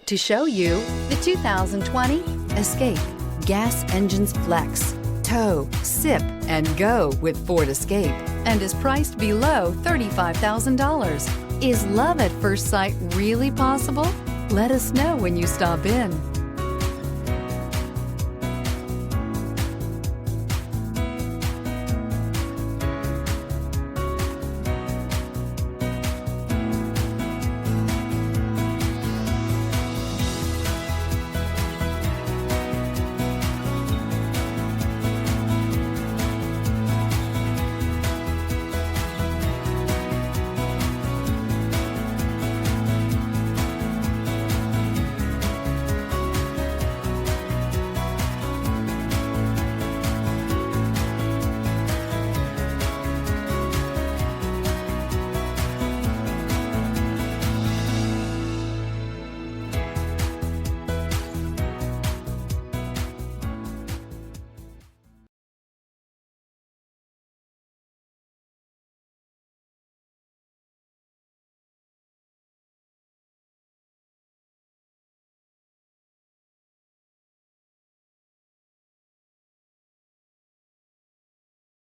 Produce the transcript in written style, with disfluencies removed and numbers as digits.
To show you the 2020 Escape. Gas engines flex, tow, sip, and go with Ford Escape, and is priced below $35,000. Is love at first sight really possible? Let us know when you stop in.